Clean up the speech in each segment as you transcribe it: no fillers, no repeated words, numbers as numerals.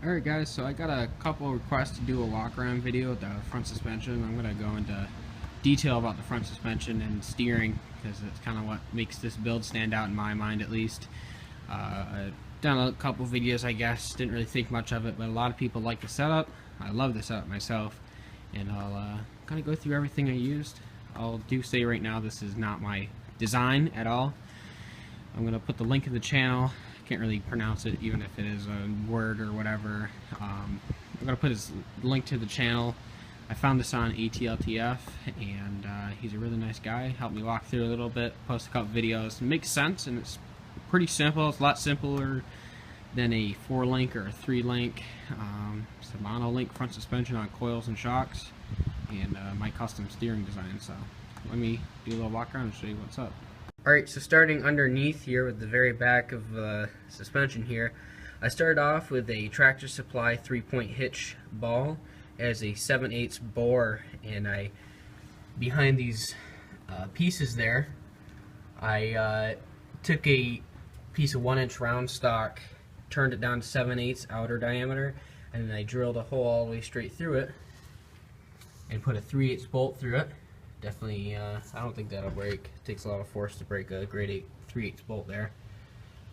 Alright guys, so I got a couple requests to do a walk around video with the front suspension. I'm going to go into detail about the front suspension and steering because it's kind of what makes this build stand out in my mind, at least. I've done a couple videos, I guess, didn't really think much of it, but a lot of people like the setup. I love the setup myself, and I'll kind of go through everything I used. I'll say right now this is not my design at all. I'm going to put the link to the channel. Can't really pronounce it even if it is a word or whatever. I'm going to put his link to the channel. I found this on ATLTF, and he's a really nice guy. Helped me walk through a little bit, post a couple videos. It makes sense, and it's pretty simple. It's a lot simpler than a 4-link or a 3-link. It's a mono-link front suspension on coils and shocks, and my custom steering design. So let me do a little walk around and show you what's up. Alright, so starting underneath here with the very back of the suspension here, I started off with a Tractor Supply 3-point hitch ball as a 7/8 bore, and behind these pieces there, I took a piece of 1-inch round stock, turned it down to 7/8 outer diameter, and then I drilled a hole all the way straight through it and put a 3/8 bolt through it. Definitely, I don't think that'll break. It takes a lot of force to break a grade 8 3/8 bolt there.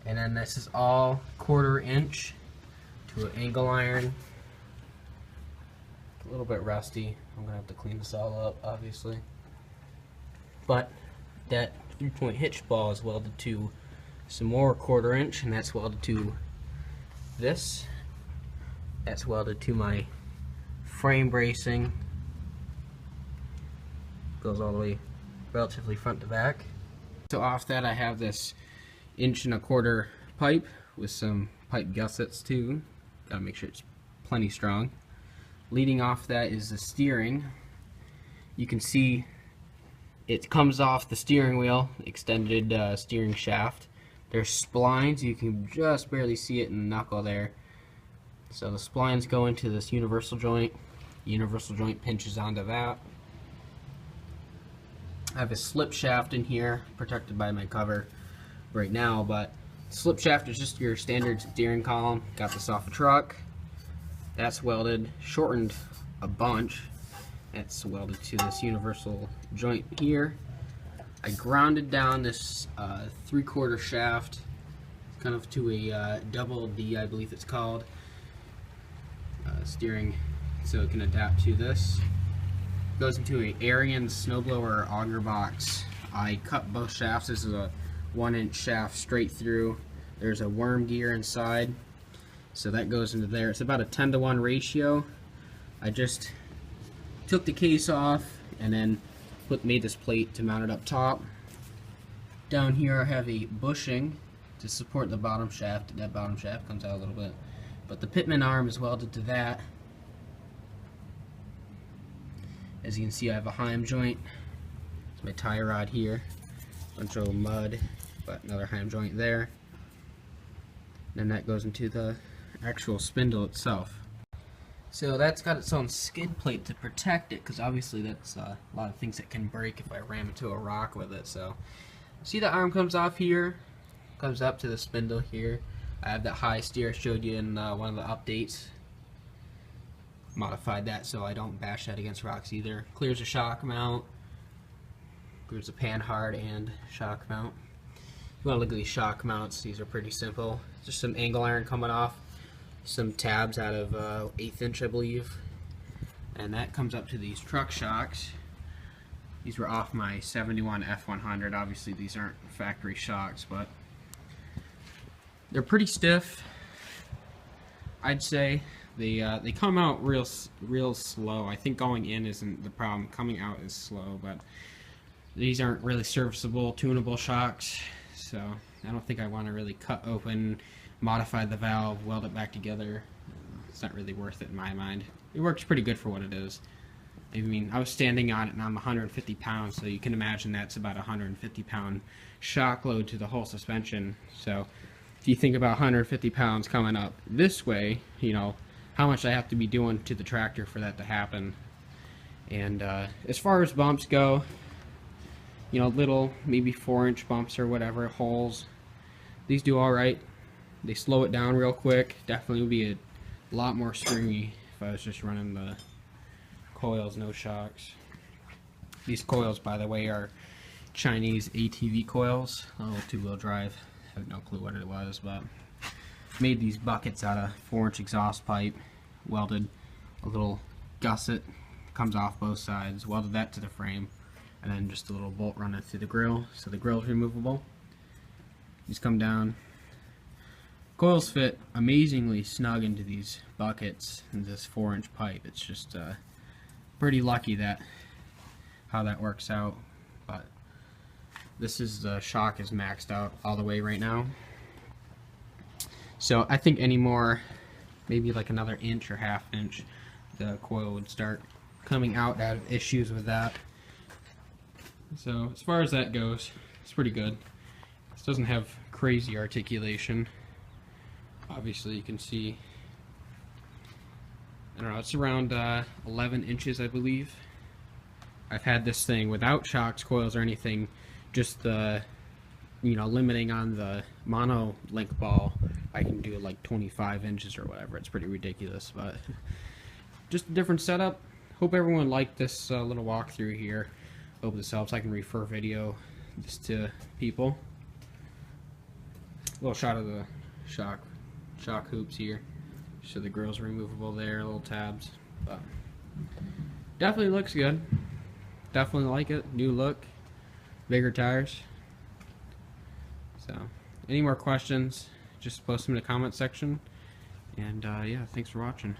And then this is all 1/4 inch to an angle iron. A little bit rusty. I'm gonna have to clean this all up, obviously. But that 3-point hitch ball is welded to some more 1/4 inch, and that's welded to this. That's welded to my frame bracing. Goes all the way relatively front to back. So off that I have this 1.25 inch pipe with some pipe gussets too. Gotta make sure it's plenty strong. Leading off that is the steering. You can see it comes off the steering wheel, extended steering shaft. There's splines, you can just barely see it in the knuckle there. So the splines go into this universal joint. Universal joint pinches onto that. I have a slip shaft in here, protected by my cover right now, but slip shaft is just your standard steering column. Got this off a truck. That's welded, shortened a bunch. That's welded to this universal joint here. I grounded down this 3/4 shaft, kind of to a double D, I believe it's called, steering, so it can adapt to this. Goes into a Arian snowblower auger box. I cut both shafts. This is a 1-inch shaft straight through. There's a worm gear inside, so that goes into there. It's about a 10-to-1 ratio. I just took the case off and then made this plate to mount it up top. Down here I have a bushing to support the bottom shaft. That bottom shaft comes out a little bit, but the pitman arm is welded to that. As you can see, I have a heim joint. It's my tie rod here. Bunch of mud, but another heim joint there. Then that goes into the actual spindle itself. So that's got its own skid plate to protect it, because obviously that's a lot of things that can break if I ram into a rock with it. So see, the arm comes off here, comes up to the spindle here. I have that high steer I showed you in one of the updates. Modified that so I don't bash that against rocks either. Clears a shock mount, clears a panhard and shock mount. You want to look at these shock mounts, these are pretty simple. Just some angle iron coming off, some tabs out of 1/8 inch I believe, and that comes up to these truck shocks. These were off my 71 F100. Obviously these aren't factory shocks, but they're pretty stiff, I'd say. They come out real slow. I think going in isn't the problem. Coming out is slow, but these aren't really serviceable, tunable shocks. So I don't think I want to really cut open, modify the valve, weld it back together. It's not really worth it in my mind. It works pretty good for what it is. I mean, I was standing on it and I'm 150 pounds, so you can imagine that's about a 150-pound shock load to the whole suspension. So if you think about 150 pounds coming up this way, you know, how much I have to be doing to the tractor for that to happen. And as far as bumps go, you know, little, maybe 4-inch bumps or whatever, holes, these do alright. They slow it down real quick. Definitely would be a lot more stringy if I was just running the coils, no shocks. These coils, by the way, are Chinese ATV coils. Oh, two-wheel drive. I have no clue what it was, but made these buckets out of 4-inch exhaust pipe, welded a little gusset, comes off both sides, welded that to the frame, and then just a little bolt running through the grill, so the grill is removable. These come down. Coils fit amazingly snug into these buckets and this 4-inch pipe. It's just pretty lucky that how that works out. But this is the shock is maxed out all the way right now. So I think any more, maybe like another inch or ½ inch, the coil would start coming out. I have issues with that. So as far as that goes, it's pretty good. This doesn't have crazy articulation. Obviously you can see, I don't know, it's around 11 inches I believe. I've had this thing without shocks, coils, or anything, just the, you know, limiting on the mono link ball. I can do like 25 inches or whatever. It's pretty ridiculous, but just a different setup. Hope everyone liked this little walkthrough here. Hope this helps. I can refer video this to people. A little shot of the shock hoops here. So the grill's removable there, little tabs. But definitely looks good. Definitely like it. New look. Bigger tires. So any more questions, just post them in the comment section. And yeah, thanks for watching.